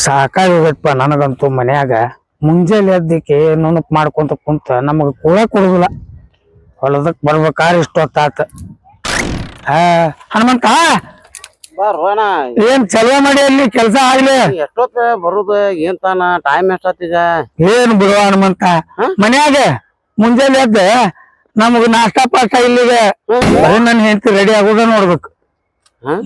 ಸಾಕಾಗಪ್ಪ ನನಗಂತೂ ಮನ್ಯಾಗ ಮುಂಜಾನೆ ಎದ್ದಕ್ಕೆ ನುಣುಪ್ ಮಾಡ್ಕೊಂತ ಕುಂತ ನಮಗ ಕೂಡ ಕೊಡುದಿಲ್ಲ. ಹೊಲದಕ್ ಬರ್ಬೇಕಾದ್ರೆ ಇಷ್ಟೊತ್ತಾತ. ಹನುಮಂತ ಏನ್ ಚಲೋ ಮಾಡಿ ಅಲ್ಲಿ ಕೆಲ್ಸ ಆಗ್ಲಿ. ಎಷ್ಟೊತ್ತ ಬರುದ ಏನ್ ತಾನ ಟೈಮ್ ಎಷ್ಟೊತ್ತೀಗ? ಏನ್ ಬಿಡುವ ಹನುಮಂತ, ಮನ್ಯಾಗ ಮುಂಜಾನೆ ಎದ್ದ ನಮಗ ನಾಷ್ಟಾ ಪಾಷ್ಟ ಇಲ್ಲಿಗೆ ನನ್ನ ಹೆಂಡತಿ ರೆಡಿ ಆಗೋದ ನೋಡ್ಬೇಕು.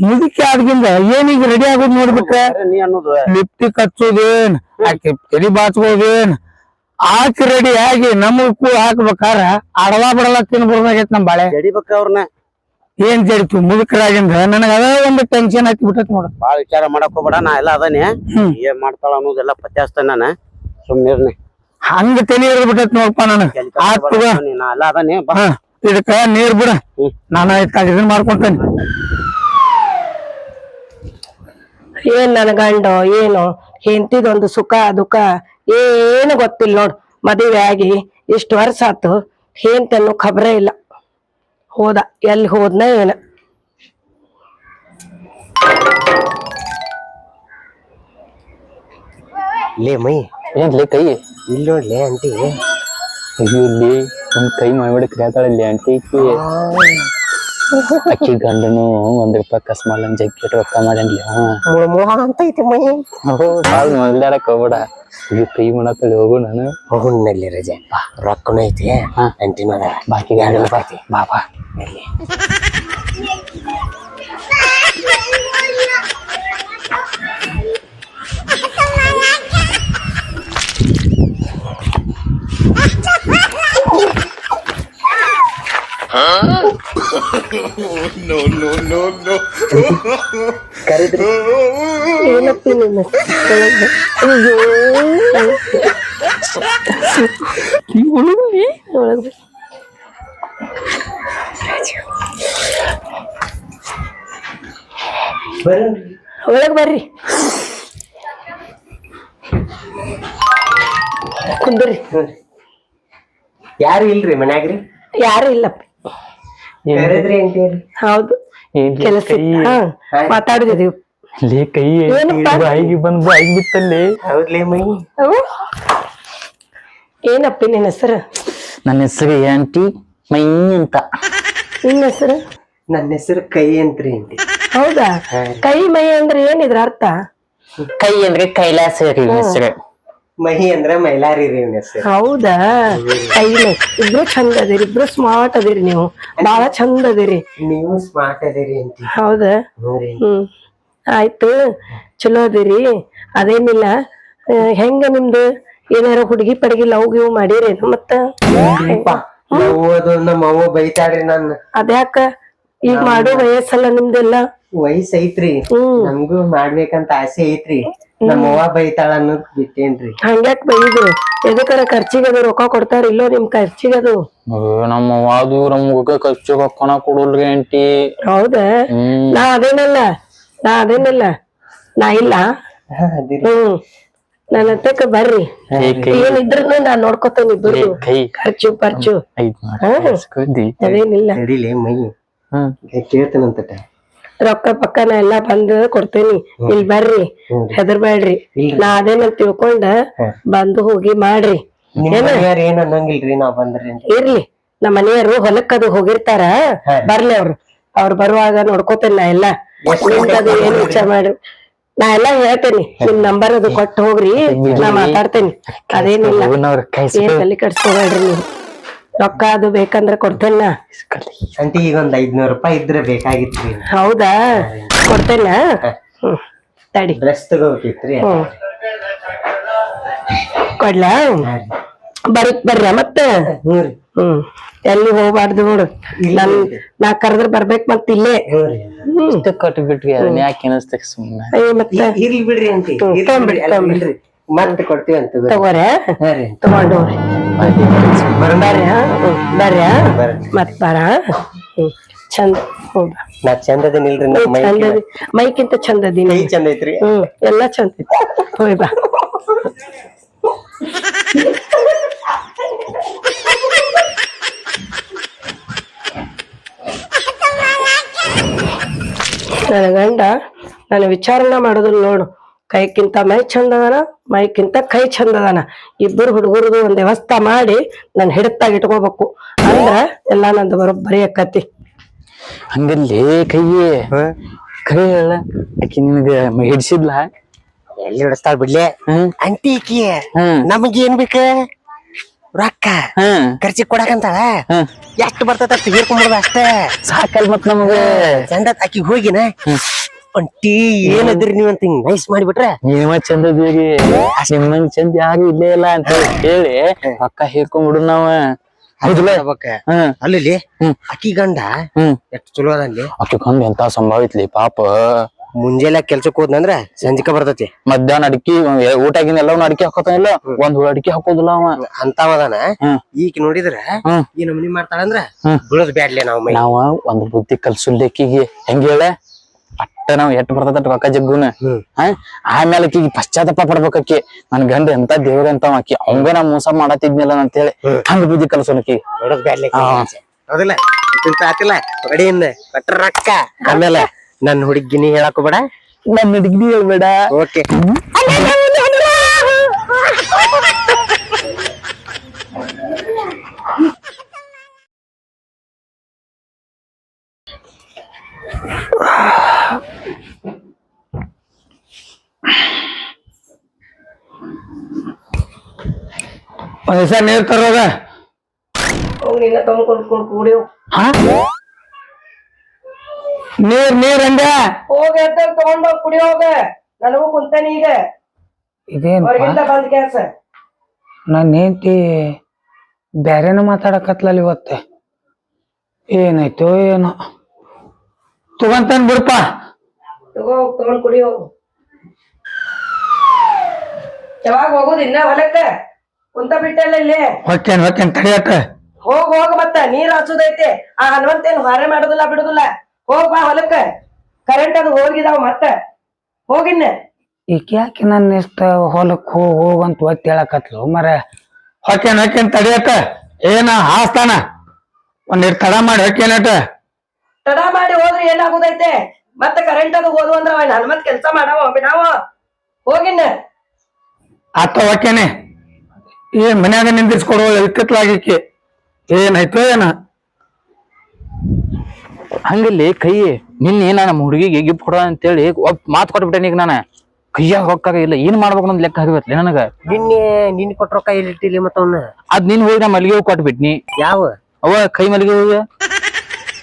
ಮುದುಕಿ ಆದ್ಗಿಂದ ಏನೀಗ ರೆಡಿ ಆಗೋದ್ ನೋಡ್ಬಿಟ್ರೆ ನೀ ಅನ್ನೋದು ಲಿಪ್ಟಿಕ್ ಹಚ್ಚೋದೇನ್, ಆಕಿ ತಲಿ ಬಾಚ್ಬೋದೇನ್, ಆಕಿ ರೆಡಿ ಆಗಿ ನಮಗ್ ಕೂಡ ಹಾಕ್ಬೇಕಾರ ಅಡವಾ ಬಡಲ ತಿನ್ಬೋದಾಗೈತ್ ನಮ್ ಬಾಳೆ. ಜಡಿಬೇಕ ಅವ್ರನ್ನ ಏನ್ ಜಡಿತು ಮುದುಕರಾಗಿಂದ ನನಗ ಅದ ಒಂದು ಟೆನ್ಷನ್ ಹತ್ತಿ ಬಿಟ್ಟತ್ ನೋಡ. ಬಾಳ ವಿಚಾರ ಮಾಡಕ್ ಹೋಗ್ಬೇಡ, ನಾ ಎಲ್ಲ ಅದಾನೆ. ಏನ್ ಮಾಡ್ತಾಳ ಅನ್ನೋದೆಲ್ಲ ಪತ್ಯಾಸ್ತಾನ ನಾನ. ಸುಮ್ನಿರ್ನಿ, ಹಂಗ ತಲಿ ಬಿಟ್ಟತ್ ನೋಡಪ್ಪ ನನಗ. ನಾ ಎಲ್ಲ ಅದಾನೆ. ಇದಕ್ಕ ನೀರ್ ಬಿಡ, ನಾನು ಇದನ್ ಮಾಡ್ಕೊಂತೇನೆ. ಏನ್ ನನ್ ಗಂಡ ಏನು ಹೆಂಡತಿದೊಂದು ಸುಖ ದುಃಖ ಏನು ಗೊತ್ತಿಲ್ಲ ನೋಡ್. ಮದುವೆ ಆಗಿ ಇಷ್ಟು ವರ್ಷ ಆತು, ಹೆಂಡತನ್ನು ಖಬರೇ ಇಲ್ಲ. ಹೋದ ಎಲ್ಲಿ ಹೋದ್ನ ಏನ. ಲೇ ಮೈ ಏನ್ಲಿ ಕೈ ಇಲ್ಲಿ ನೋಡ್ಲಿ ಆಂಟಿ. ಇಲ್ಲಿ ಒಂದ್ ಕೈ ಮಾಡ್ಬಿಡ ಕ್ರಿಯಾತಾಳಲ್ಲಿ ಆಂಟಿ. ಅಕ್ಕಿ ಗಂಡನು ₹1 ಕಸ್ಮಾಲನ್ ಜಗ್ಗಿ ರೊಕ್ಕ ಮಾಡನ್ಲಿ. ಅಂತ ಐತಿ ಮೈ. ಬಾಳ್ ಮೊದಲಾಡಕ್ ಹೋಗ್ಬೇಡ, ಇದು ಕೈ ಮಾಡತ್ತಳಿ. ಹೋಗು ನಾನು ಹೋಗುನಲ್ಲಿ ರಜೆ ರೊಕ್ಕನೂ ಐತಿ. ಆಂಟಿನೂ ಅದ, ಬಾಕಿ ಗಾಡಿ ಬರ್ತಿ. ಬಾ ಬಾ ಕರಿದ್ರಿ ಏನಪ್ಪಿ ನಿನ್ನ ಒಳಗ್ ಬರ್ರಿ, ಕುಂದ್ರಿ. ಯಾರು ಇಲ್ರಿ ಮನ್ಯಾಗ್ರಿ? ಯಾರು ಇಲ್ಲಪ್ಪ. ಕರಿದ್ರಿ ಆಂಟಿ? ಹೌದು, ಕೆಲಸ ಮಾತಾಡಿದೀವಿ. ಲೇ ಕೈ ಬಾಯಿಗೆ ಬಂದ್ ಬಾಯಿಗೆ ಬಿತ್ತಲ್ಲಿ. ಹೌದ್ಲೇ ಮೈ. ಏನಪ್ಪಿ ನಿನ್ನ ಹೆಸರು? ನನ್ನ ಹೆಸರು ಆಂಟಿ ಮೈ ಅಂತ. ನಿನ್ನ ಹೆಸರು? ನನ್ನ ಹೆಸರು ಕೈ ಅಂತ್ರಿ ಆಂಟಿ. ಹೌದಾ? ಕೈ ಮೈ ಅಂದ್ರೆ ಏನಿದ್ರ ಅರ್ಥ? ಕೈ ಅಂದ್ರೆ ಕೈಲಾಸ ರೀ ಹೆಸರು, ಮಹಿ ಅಂದ್ರ ಮೈಲಾರಿ ರೀ ಹೆಸರು. ಹೌದಾ? ಕೈ ಮೈ ಇಬ್ರು ಚಂದ ಅದಿರಿ, ಇಬ್ರು ಸ್ಮಾರ್ಟ್ ಅದಿರಿ, ನೀವು ಬಾಳ ಚಂದ ಅದಿರಿ. ನೀವು ಸ್ಮಾರ್ಟ್ ಅದಿರಿ ಆಂಟಿ. ಹೌದಾ? ಆಯ್ತು, ಚಲೋ ಅದಿರಿ. ಅದೇನಿಲ್ಲ, ಹೆಂಗ ನಿಮ್ದು ಏನಾರ ಹುಡುಗಿ ಪಡಗಿ ಲವ್ ಗಿವ್ ಮಾಡಿರೇನು? ಮತ್ತ ನಮ್ಮ ಅವ್ವ ಬೈತಾಳ್ರಿ ನನ್ನ. ಅದ್ಯಾಕ? ಈಗ ಮಾಡೋ ವಯಸ್ಸಲ್ಲ ನಿಮ್ದೆಲ್ಲ. ವಯಸ್ಸ ಐತ್ರಿ, ನಮ್ಗೂ ಮಾಡ್ಬೇಕಂತ ಆಸೆ ಐತ್ರಿ. ನಮ್ಮ ಅವ್ವ ಬೈತಾಳ ಅನ್ನೋದ್ ಬಿಟ್ಟೇನ್ರಿ. ಹಂಗ್ಯಾಕ್ ಬೈದು? ಎದಕ್ಕರ ಖರ್ಚಿಗದು ರೊಕ್ಕ ಕೊಡ್ತಾರ ಇಲ್ಲೋ ನಿಮ್ ಖರ್ಚಿಗದು? ನಮ್ಮ ವಾದು ನಮ್ಗ ಖರ್ಚು ರೊಕ್ಕನ ಕೊಡಲ್ರಿ ಆಂಟಿ. ಹೌದಾ? ನಾ ಅದೇನಲ್ಲ ನಾ ಇಲ್ಲ. ನನ್ನ ಹತ್ತಕ್ಕ ಬರ್ರಿ, ಏನಿದ್ರು ನಾ ನೋಡ್ಕೊತೇನೆ. ಇಬ್ಬರು ಖರ್ಚು ಪರ್ಚು ಅದೇನಿಲ್ಲ. ಮೈ ಕೇಳ್ತೇನಂತ ರೊಕ್ಕ ಪಕ್ಕ ನಾ ಎಲ್ಲಾ ಬಂದು ಕೊಡ್ತೇನಿ. ಇಲ್ಲಿ ಬರ್ರಿ, ಹೆದರ್ಬೇಡ್ರಿ. ನಾ ಅದೇನಂತ ತಿಳ್ಕೊಂಡ ಬಂದು ಹೋಗಿ ಮಾಡ್ರಿ. ಏನ್ ಅನ್ನಂಗಿಲ್ರಿ ನಾವ್ ಬಂದ್ರಿ. ಇರ್ಲಿ, ನಮ್ಮ ಮನೆಯವರು ಹೊಲಕ್ಕದು ಹೋಗಿರ್ತಾರ, ಬರ್ಲಿ ಅವ್ರು ಬರುವಾಗ ನೋಡ್ಕೋತೇನೆ. ನಾ ಎಲ್ಲಾ ನಿಮ್ದದು ಏನ್ ವಿಚಾರ ಮಾಡ್ರಿ, ನಾ ಎಲ್ಲಾ ಹೇಳ್ತೇನಿ. ನಿಮ್ ನಂಬರ್ ಅದು ಕೊಟ್ಟು ಹೋಗ್ರಿ, ನಾ ಮಾತಾಡ್ತೇನಿ. ಅದೇನಿಲ್ಲ, ಏನ್ ತಲೆ ಕಟ್ಸ್ಕೊಬೇಡ್ರಿ ನೀವು. ರೊಕ್ಕ ಅದು ಬೇಕಂದ್ರ ಕೊಡ್ತೇನ ಆಂಟಿ. ಈಗ ಒಂದ್ ₹500 ಇದ್ರೆ ಬೇಕಾಗಿತ್ರಿ. ಹೌದಾ? ಕೊಡ್ತೇನ. ತಡಿ, ಡ್ರೆಸ್ ತಗೋಬೇಕಿತ್ರಿ. ಕೊಡ್ಲಾ? ಬರ್ರ ಮತ್ತ. ಎಲ್ಲಿ ಹೋಗ್ಬಾರ್ದು ನೋಡು. ನಾ ಕರೆದ್ರ ಬರ್ಬೇಕ್ ಮತ್ ಇಲ್ಲೇ. ಕಟ್ಟು ಬಿಟ್ರಿ, ಅದನ್ನ ಯಾಕೆ ಅನಿಸ್ತಕ್ಕ ಸುಮ್ಮನೆ. ಮತ್ತೆ ಇರ್ಲಿ ಬಿಡ್ರಿ ಆಂಟಿ, ಮತ್ತೆ ಕೊಡ್ತೀವಿ ಅಂತ. ತಗೋರ, ತಗೊಂಡೋಗ್ರಿ. ಬರ್ರಿ ಮತ್ ಬರ. ಚಂದ ಹೋಗ. ನಾ ಚಂದ ಅದೇನಿಲ್ರಿ, ಮೈಕಿಂತ ಚಂದ ಅದೀನಿ. ಚಂದ ಐತ್ರಿ. ಎಲ್ಲಾ ಚಂದ ಐತಿ. ಹೋಯ್ ಬಾ. ನನ್ನ ಗಂಡ ನನ್ನ ವಿಚಾರಣೆ ಮಾಡೋದಿಲ್ಲ ನೋಡು. ಕೈಕ್ಕಿಂತ ಮೈ ಚಂದ ಅದಾನ, ಮೈಕ್ಕಿಂತ ಕೈ ಚಂದ ಅದಾನ. ಇಬ್ಬರು ಹುಡುಗರದು ಒಂದ್ ವ್ಯವಸ್ಥೆ ಮಾಡಿ ನನ್ ಹಿಡಿತಾಗ ಇಟ್ಕೋಬೇಕು. ಅಂದ್ರ ಎಲ್ಲಾ ನಂದು ಬರೋಬ್ಬರಿ ಆಕತಿ. ಹಂಗಲ್ಲಿ ಕೈ ಕೈ ಹೇಳ ಆಕಿ ನಿನಗ ಹಿಡ್ಸಿದ್ಲ? ಎಲ್ಲಿ ಹಿಡಿಸ್ತಾಳ ಬಿಡ್ಲೆ ಅಂಟಿ ಈಕಿ. ನಮಗ್ ಏನ್ ಬೇಕ? ರೊಕ್ಕ ಖರ್ಚಿಗೆ ಕೊಡಕಂತಾಳ. ಎಷ್ಟು ಬರ್ತದ ತೆಗೀರ್ಕೊಂಡ್ಬಿಡ್ದ ಅಷ್ಟೇ ಸಾಕಲ್ ಮತ್ ನಮಗ ಚಂದ. ಆಕಿ ಹೋಗಿನ ಅಂಟಿ ಏನದ್ರಿ ನೀವ್ ಅಂತ ಹಿಂಗ್ ನೈಸ್ ಮಾಡಿಬಿಟ್ರ ನೀವ ಚಂದ ಇದೀರಿ, ನಿಮ್ಮಂಗ್ ಚಂದ ಯಾರು ಇಲ್ಲೇ ಇಲ್ಲ ಅಂತ ಹೇಳಿ ರೊಕ್ಕ ಹೇರ್ಕೊಂಡ್ಬಿಡು ನಾವ. ಅಲ್ಲಿ ಅಕ್ಕಿ ಗಂಡ ಎಷ್ಟು ಚಲೋ ಅದಲ್ಲಿ. ಅಕ್ಕಿ ಕಂದ್ ಎಂತ ಸಂಭಾವಿತ್ಲಿ ಪಾಪ. ಮುಂಜಾನೆ ಕೆಲ್ಸಕ್ ಹೋದ್ನಂದ್ರ ಸಂಜಿಕ ಬರ್ತತಿ. ಮಧ್ಯಾಹ್ನ ಅಡಿಕೆ ಊಟಗಿನ ಎಲ್ಲವನ್ನ ಅಡಿಕೆ ಹಾಕೋತಾನಿಲ್ಲ, ಒಂದ್ ಅಡಿಕೆ ಹಾಕೋದಿಲ್ಲ ಅವ. ಅಂತವದಾನ. ಈಗ ನೋಡಿದ್ರ ಈ ನಮ್ನಿ ಮಾಡ್ತಾಳಂದ್ರ ಬಿಡೋದ್ ಬ್ಯಾಡ್ಲೆ ನಾವ್ ಒಂದ್ ಬುದ್ಧಿ ಕಲ್ಸುಲ್ಲೇಕಿಗೆ ಹೆಂಗ ಹೇಳ ಅಟ್ಟ ನಾವ್ ಎಟ್ ಬರ್ತದ ರೊಕ್ಕ ಜಗ್ಗುನ. ಆಮೇಲೆ ಆಕಿಗೆ ಪಶ್ಚಾತ್ತಾಪ ಪಡ್ಬೇಕಿ, ನನ್ ಗಂಡ ಎಂತ ದೇವ್ರ ಅಂತ ಆಕಿ ಅವಂಗ ನಾ ಮೋಸ ಮಾಡತ್ತಿದ್ನಿಲ್ಲ ಅಂತ ಹೇಳಿ ಹಂಗ ಬುದ್ಧಿ ಕಲ್ಸೋನಕಿ. ಬಿಡೋದ್ ಬ್ಯಾಡ್ಲೆ ಹೌದಿಲ್ಲ? ಆತಿಲ್ಲ ಕಡೆಯಿಂದ ಕಟ್ರ ರೊಕ್ಕ. ಆಮೇಲೆ ನನ್ ಹುಡುಗಿನಿ ಹೇಳಾಕೋಬೇಡ, ನನ್ ಹುಡುಗಿ ಹೇಳ್ಬೇಡ. ಓಕೆ. ಒಂದ್ ನೀರ್ ತರೋದ. ನೀರ್ ಅಂದೆ. ಹೋಗ ತಗೊಂಡ್ ಕುಡಿ ಹೋಗ. ನನಗೂ ಕುಂತಾನೆ ಈಗ. ಇದೇನ್ ಬಂದ್ ಕೆಲ್ಸ. ನನ್ ಹೆಂಡತಿ ಬ್ಯಾರೇನ ಮಾತಾಡಕತ್ಲಲ್ಲಿ ಇವತ್ತ. ಏನಾಯ್ತು ಏನೋ. ತಗೊಂತಾನ ಬಿಡಪ್ಪ. ತಗೊಂಡ್ ಕುಡಿ ಹೋಗು. ಯಾವಾಗ ಹೋಗುದು? ಇನ್ನ ಹೊಲಕ್ಕ ಕುಂತ ಬಿಟ್ಟಲ್ಲ ಇಲ್ಲಿ. ಹೊಕ್ಕೇನ್ ತಡಿಯತ್ತ. ಹೋಗ ಮತ್ತ ನೀರ್ ಹಚ್ಚುದೈತೆ. ಆ ಹನುಮಂತೇನ್ ಹೊರೆ ಮಾಡುದಿಲ್ಲ ಬಿಡುದಿಲ್ಲ. ಹೋಗ್ ಬಾ ಹೊಲಕ್ಕ. ಕರೆಂಟ್ ಅದು ಹೋಗಿದಾವ ಮತ್ತ. ಹೋಗಿನ್ನ ಈಗ ಯಾಕೆ ನನ್ನ ಇಷ್ಟ ಹೊಲಕ್ ಹೋಗಂತ ಒತ್ತಿ ಹೇಳಕತ್ಲು ಮರ. ಹೊಕ್ಕೇನ್ ತಡಿಯತ್ತ. ಏನ ಹಾಸ್ತಾನ ಒಂದಿಟ್ ತಡ ಮಾಡಿ ಹೊಕ್ಕೇನಟ. ತಡ ಮಾಡಿ ಹೋದ್ರಿ ಏನಾಗುದೈತೆ? ಮತ್ತ ಕರೆಂಟ್ ಅದು ಹೋದ್ವು ಅಂದ್ರ ಹನುಮಂತ್ ಕೆಲ್ಸ ಮಾಡವ ಬಿಡಾವ. ಹೋಗಿನ್ನ ಆತ ಹೊಕ್ಕೇನೆ. ಏನ್ ಮನ್ಯಾಗ ನಿಂದಿರ್ಸ್ಕೊಡುವ ಇಕ್ಕತ್ಲಾಗಿಕ್ಕಿ. ಏನಾಯ್ತು ಏನ? ಹಂಗಲ್ಲಿ ಕೈ ನಿನ್ನೆ ನಮ್ಮ ಹುಡುಗಿಗೆ ಗಿಫ್ಟ್ ಕೊಡ ಅಂತೇಳಿ ಮಾತು ಕೊಟ್ಬಿಟ್ಟೆ. ಈಗ ನಾನು ಕೈಯಾಗ ರೊಕ್ಕ ಇಲ್ಲ, ಏನ್ ಮಾಡ್ಬೇಕು ಅನ್ನೋದ್ ಲೆಕ್ಕ ಆಗಿರ್ಲಿ ನನಗ. ನಿನ್ ಕೊಟ್ಟ ರೊಕ್ಕ ಎಲ್ಲಿಟ್ಟಿಲಿ ಮತ್ತ ಅವ್ನ? ಅದ್ ನೀನ್ ಹೋಗಿ ನಾ ಮಲ್ಲಿಗೆ ಹೂ ಕೊಟ್ಬಿಟ್ನಿ. ಯಾವ ಅವ ಕೈ ಮಲ್ಲಿಗೆ ಹೂವ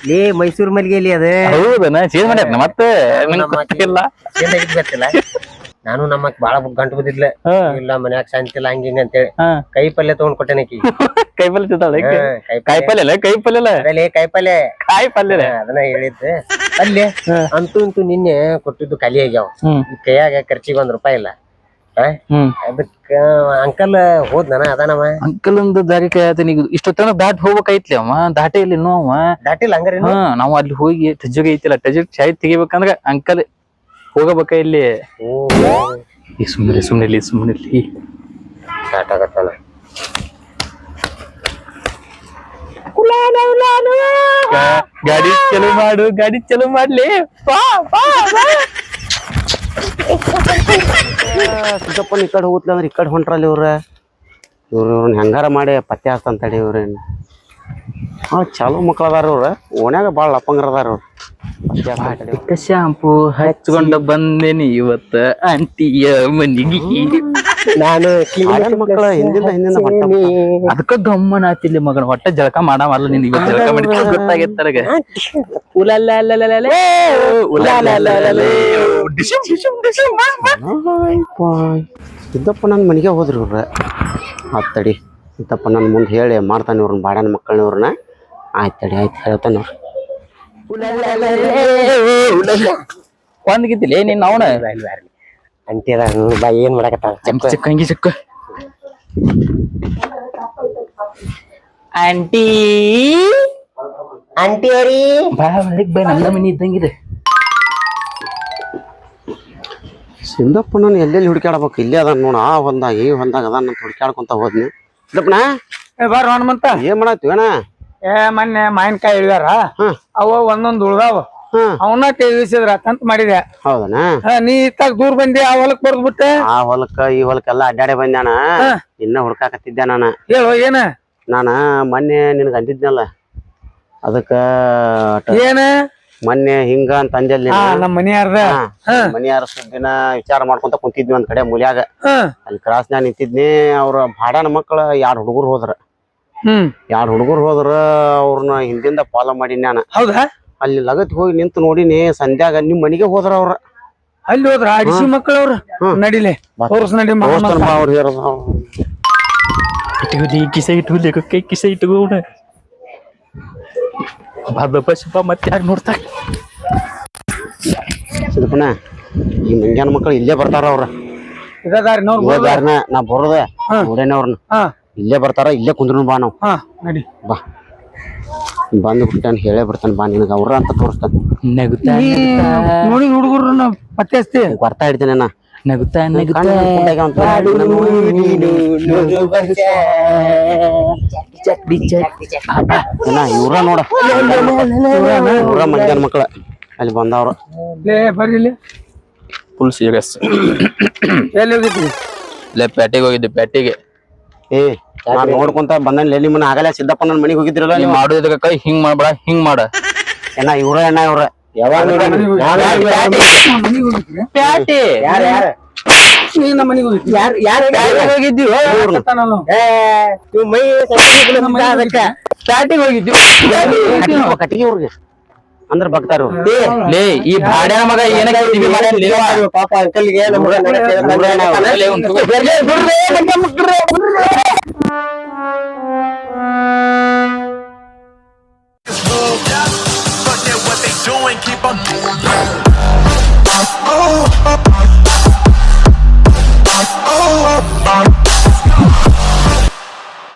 ಲೇ ಮೈಸೂರ್ ಮಲ್ಲಿಗೆಲಿ ಅದ. ಹೌದನ? ಚೇಂಜ್ ಮಾಡ್ಯಾರ ಮತ್ತೆ ಗೊತ್ತಿಲ್ಲ. ನಾನು ನಮ್ಮಕ್ ಬಾಳ ಗಂಟು ಬಿದ್ದಿದ್ಲ. ಇಲ್ಲ ಮನ್ಯಾಗ ಶಾಂತಿ ಇಲ್ಲ ಹಂಗ ಹಿಂಗ ಅಂತೇಳಿ ಕೈ ಪಲ್ಯ ತಗೊಂಡ್ ಕೊಟ್ಟೆನಕಿ. ಕೈ ಪಲ್ಯ ತಿಂತಾಳೆ? ಕಾಯಿ ಪಲ್ಯ ಅಲ್ಲ, ಕೈ ಪಲ್ಯ ಅಲ್ಲ, ಕಾಯಿ ಪಲ್ಯ. ಅದನ್ನ ಹೇಳಿದ್ದೆ ಅಲ್ಲಿ. ಅಂತೂ ಇಂತೂ ನಿನ್ನೆ ಕೊಟ್ಟಿದ್ದು ಖಾಲಿ ಆಗ್ಯಾವ. ಕೈಯಾಗ ಖರ್ಚಿಗೆ ₹1 ಇಲ್ಲ. ಅದಕ್ಕ ಅಂಕಲ್ ಹೋದ್ನ ಅದಾನವ. ಅಂಕಲ್ ಒಂದು ದಾರಿ ಕೈ ಆತ. ಈಗ ಇಷ್ಟೊತ್ತನ ದಾಟ್ ಹೋಗ್ಬೇಕಾಯ್ತ್ಲಿ. ಅವ ದಾಟೆ ಇಲ್ಲಿ ಇನ್ನೂ ಅವ ದಾಟಿಲ್ಲ. ಹಂಗಾರ ನಾವು ಅಲ್ಲಿ ಹೋಗಿ ಟಜಗ ಐತಿಲ್ಲ, ಟಜಗ್ ಚಾಯ್ ತೆಗಿಬೇಕಂದ್ರ ಅಂಕಲ್ ಹೋಗಬೇಕ ಇಲ್ಲಿ. ಸುಮ್ಮನಿರ್ಲಿ ಸ್ಟಾರ್ಟ್ ಆಗತ್ತಾನ. ಗಾಡಿ ಚಲೋ ಮಾಡ್ಲಿ. ಸಿದ್ದಪ್ಪನ ಈ ಕಡೆ ಹೋಗ್ಲ ಅಂದ್ರೆ ಈ ಕಡೆ ಹೊಂಟ್ರಲ್ಲಿ ಇವ್ರನ್ನ ಹೆಂಗಾರ ಮಾಡಿ ಪತ್ತೆ ಹಸ್ತಂತಡಿ. ಇವ್ರೇನ್ ಚಾಲು ಮಕ್ಳು ಅದಾರ. ಇವ್ರ ಓಣ್ಯಾಗ ಬಾಳ ಲಪ್ಪಂಗರ ಅದಾರ. ಇವ್ರ ಶಾಂಪು ಹಚ್ಕೊಂಡ ಬಂದೇನಿ ಇವತ್ತ ಆಂಟಿಯ ಮನಿಗೆ. ನಾನು ಮಕ್ಕಳ ಹಿಂದಿಂದ ಅದಕ್ಕ ಗಮ್ಮನ ಆತಿಲ್ಲಿ ಮಗನ. ಹೊಟ್ಟ ಜಳಕ ಮಾಡಲ್ಲ ನೀನ್. ಇವತ್ತು ಜಳಕ ಮಾಡಿ ಗೊತ್ತಾಗೈತ್ ನನಗ. ಸಿದ್ದಪ್ಪ ನನ್ ಮನೆಗೆ ಹೋದ್ರಿ ಇವ್ರ. ಆಯ್ತಡಿ ಸಿದ್ದಪ್ಪ ನನ್ ಮುಂದೆ ಹೇಳಿ ಮಾಡ್ತಾನೆ ಇವ್ರನ್ನ ಬಾಡ್ಯಾನ ಮಕ್ಕಳನ್ನ. ಇವ್ರನ್ನ ಆಯ್ತಡಿ ಆಯ್ತು ಹೇಳ್ತಾನ. ಒಂದ್ಗಿದ್ದಿಲ್ಲ ನೀನ್ ಅವನ ಅಂಟಿ ಅದ ಬಾ. ಏನ್ ಮಾಡಕತ್ತಾಳ? ಚಿಕ್ಕಂಗಿ ಚಿಕ್ಕ ಆಂಟಿ ಆಂಟಿ ಅವ್ರಿ ಬಾ ಒಳಗ್ ಬಾ. ನಮ್ಮ ಮನಿ ಇದ್ದಂಗಿದೆ. ಸಿದ್ದಪ್ಪ ನಾನು ಎಲ್ಲೆಲ್ಲಿ ಹುಡುಕಾಡ್ಬೇಕು? ಇಲ್ಲೇ ಅದ ನೋಡ. ಆ ಹೊಲ್ದಾಗ ಈ ಹೊಲ್ದಾಗ ಅದ ಅಂತ ಹುಡುಕಾಡ್ಕೊಂತ ಹೋದ್ನಿ. ಸಿದ್ದಪ್ಪನ ಬಾರ ಹನುಮಂತ. ಏನ್ ಮಾಡತ್ತೀವಣ? ಮೊನ್ನೆ ಮಾವಿನಕಾಯಿ ಇಳ್ಯಾರ. ಅವ ಒಂದೊಂದ್ ಉಳ್ದಾವ. ಅವನ್ನ ತಿಳಿಸಿದ್ರ ಅಂತ ಮಾಡಿದೆ. ಹೌದನಾ? ನೀ ಇತ್ತಾಗ ದೂರ ಬಂದಿ ಆ ಹೊಲಕ್ ಬರ್ದ್ ಬಿಟ್ಟೆ. ಆ ಹೊಲಕ್ಕ ಈ ಹೊಲಕ್ಕೆಲ್ಲ ಅಡ್ಡಾಡೆ ಬಂದ್ಯಾನ. ಇನ್ನ ಹುಡ್ಕಾಕತ್ತಿದ್ದೆ ನಾನ. ಹೇಳು ಏನ? ನಾನ ಮೊನ್ನೆ ನಿನಗ ಅಂದಿದ್ನಲ್ಲ ಅದಕ್ಕ ಏನ ಮೊನ್ನೆ ಹಿಂಗ ಅಂತ ಅಂಜಲ್ಲಿ ನಮ್ಮ ಮನಿಯಾರ್ದ ಮನಿಯಾರ ಸುದ್ದಿನ ವಿಚಾರ ಮಾಡ್ಕೊಂತ ಕುಂತಿದ್ವಿ ಒಂದ್ ಕಡೆ ಮೂಲ್ಯಾಗ. ಅಲ್ಲಿ ಕ್ರಾಸ್ನ್ಯಾಗ ನಿಂತಿದ್ನಿ. ಅವ್ರ ಬಾಡನ ಮಕ್ಕಳ 2 ಹುಡುಗರು ಹೋದ್ರ. 2 ಹುಡುಗರು ಹೋದ್ರ ಅವ್ರನ್ನ ಹಿಂದಿಂದ ಫಾಲೋ ಮಾಡೀನಿ ನಾನು. ಹೌದಾ? ಅಲ್ಲಿ ಲಗತ್ ಹೋಗಿ ನಿಂತು ನೋಡಿನಿ. ಸಂಧ್ಯಾಗ ನಿಮ್ ಮನಿಗೆ ಹೋದ್ರ ಅವ್ರ. ಅಲ್ಲಿ ಹೋದ್ರ ಅಡಿಸಿ ಮಕ್ಕಳವ್ರ. ನಡಿಲೆ ತೋರ್ಸ್ ನಡಿ. ಅವ್ರು ಹೇಳೋದು ಕಿಸೆ ಇಟ್ಟು ಕೈ ಕಿಸೆ ಇಟ್ಕೋಣ ಶಪ ಮತ್ತೆ ಯಾರು ನೋಡ್ತಾರ. ಸಿದ್ದಪ್ಪನ ಈ ಮಂಗ್ಯಾನ ಮಕ್ಕಳು ಇಲ್ಲೇ ಬರ್ತಾರ ಅವ್ರ. ದಾರಿನ ನಾ ಬರೋದ ನೋಡೇನ ಅವ್ರನ್ನ. ಇಲ್ಲೇ ಬರ್ತಾರ. ಇಲ್ಲೇ ಕುಂದ್ರು ಬಾ ನಾವು. ನಡಿ ಬಾ ಬಂದ್ ಬಿಟ್ಟಾನ. ಹೇಳೇ ಬರ್ತಾನ ಬಾ ನಿನಗ ಅವ್ರ ಅಂತ ತೋರಿಸ್ತಾನ. ನೋಡಿ ಹುಡುಗರನ್ನ ಪತ್ತೆ ಹಚ್ತಿ ಬರ್ತಾ ಇಡ್ತೇನೆ ನಾ. ನಗುತ್ತಾ ಇವ್ರ ನೋಡ ಇವ್ರ ಮಂಗ್ಯಾನ ಮಕ್ಕಳ ಅಲ್ಲಿ ಬಂದವ್ರ. ಬರ್ರಿ ಫುಲ್ ಸೀರಿಯಸ್. ಎಲ್ಲಿ ಹೋಗಿದ್ರಿ? ಪೇಟೆಗೆ ಹೋಗಿದ್ದೆ. ಪೇಟೆಗೆ ನಾನ್ ನೋಡ್ಕೊಂತ ಬಂದನ್. ನಿಮ್ಮನ್ನ ಆಗಲೇ ಸಿದ್ದಪ್ಪ ನನ್ನ ಮನೆಗೆ ಹೋಗಿದ್ರಲ್ಲ ನೀವ್ ಮಾಡೋದಕ್ಕ ಕೈ ಹಿಂಗ್ ಮಾಡ್ಬೇಡ, ಹಿಂಗ್ ಮಾಡ. ಏನ ಇವ್ರ ಅಣ್ಣ ಇವ್ರ ಯಾವಾಗ ಪ್ಯಾಟೆ ಹೋಗಿದ್ದೀವಿ. ಪ್ಯಾಟಿಗೆ ಹೋಗಿದ್ದೀವಿ. ಕಟ್ಟಿಗೆ ಅವ್ರಿಗೆ ಅಂದ್ರ ಬಗ್ತಾರ. ಲೇ ಈ ಭಾಡ್ಯಾನ ಮಗ ಏನಕ್ಕೆ ಪಾಪ ಅಂಕಲ್ಗೆ what they doing, keep on oh,